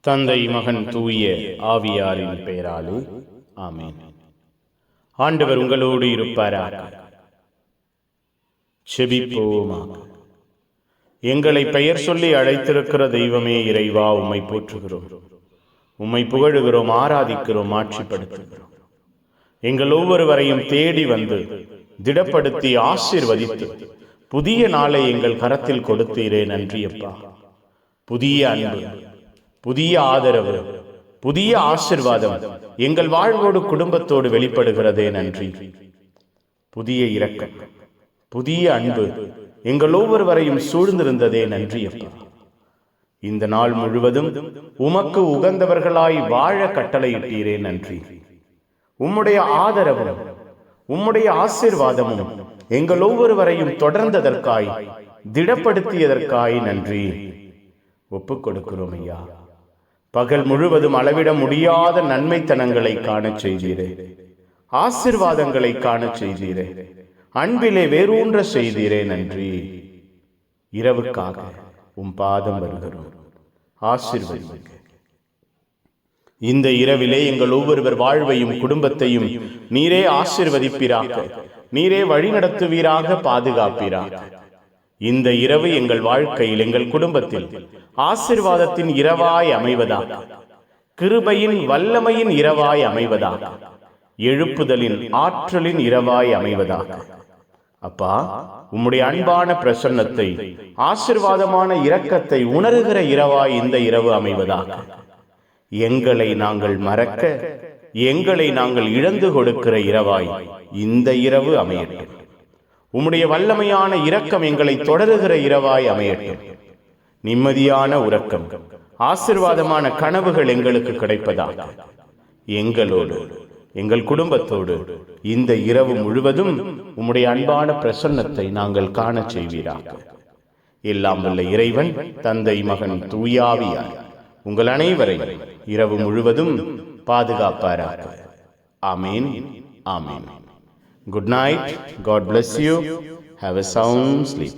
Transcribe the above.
தந்தை மகன் தூய ஆவியாரின் பெயராலே ஆமென். ஆண்டவர் உங்களோடு இருப்பாராக. செபிப்போமாக. எங்களை பெயர் சொல்லி அழைத்திருக்கிற தெய்வமே இறைவா, உம்மை போற்றுகிறோம், உம்மை புகழுகிறோம், ஆராதிக்கிறோம், ஆட்சிப்படுத்துகிறோம். எங்கள் ஒவ்வொருவரையும் தேடி வந்து திடப்படுத்தி ஆசீர்வதித்து புதிய நாளை எங்கள் கரத்தில் கொடுத்தீரே, நன்றியப்பா. புதிய அன்பு, புதிய ஆதரவு, புதிய ஆசிர்வாதம் எங்கள் வாழ்வோடு குடும்பத்தோடு வெளிப்படுகிறதே, நன்றி. புதிய இரக்கம், புதிய அன்பு எங்கள் ஒவ்வொருவரையும் சூழ்ந்திருந்ததே, நன்றியப்பா. இந்த நாள் முழுவதும் உமக்கு உகந்தவர்களாய் வாழ கட்டளையிட்டீரே, நன்றி. உம்முடைய ஆதரவும் உம்முடைய ஆசீர்வாதமும் எங்கள் ஒவ்வொருவரையும் தொடர்ந்ததற்காய், திடப்படுத்தியதற்காய் நன்றி. ஒப்புக் கொடுக்கிறோம் ஐயா. பகல் முழுவதும் அளவிட முடியாத நன்மைத்தனங்களை காணச் செய்தீரே, ஆசீர்வாதங்களை காணச் செய்தீரே, அன்பிலே வேரூன்ற செய்தீரே, நன்றி. இரவுக்காக உம் பாதம் வருகிறோம், ஆசீர்வதிங்க. இந்த இரவிலே எங்கள் ஒவ்வொருவர் வாழ்வையும் குடும்பத்தையும் நீரே ஆசீர்வதிப்பீராக, நீரே வழிநடத்துவீராக, பாதுகாப்பீராக. இந்த இரவு எங்கள் வாழ்க்கையில், எங்கள் குடும்பத்தில் ஆசீர்வாதத்தின் இரவாய் அமைவதாக, கிருபையின் வல்லமையின் இரவாய் அமைவதாக, எழுப்புதலின் ஆற்றலின் இரவாய் அமைவதாக. அப்பா, உம்முடைய அன்பான பிரசன்னத்தை, ஆசீர்வாதமான இரக்கத்தை உணர்கிற இரவாய் இந்த இரவு அமைவதாக. எங்களை நாங்கள் மறக்க, எங்களை நாங்கள் இழந்து கொடுக்கிற இரவாய் இந்த இரவு அமையட்டும். உம்முடைய வல்லமையான இரக்கம் எங்களை தொடருகிற இரவாய் அமையட்டும். நிம்மதியான உறக்கம், ஆசீர்வாதமான கனவுகள் எங்களுக்கு கிடைப்பதாக. எங்களோடு, எங்கள் குடும்பத்தோடு இந்த இரவு முழுவதும் உம்முடைய அன்பான பிரசன்னத்தை நாங்கள் காணச் செய்வீராக. எல்லாம் வல்ல இறைவன், தந்தை மகன் தூயாவியார் உங்கள் அனைவரையும் இரவு முழுவதும் பாதுகாப்பாராக. ஆமீன், ஆமீன். Good night. God bless you. Have a sound sleep.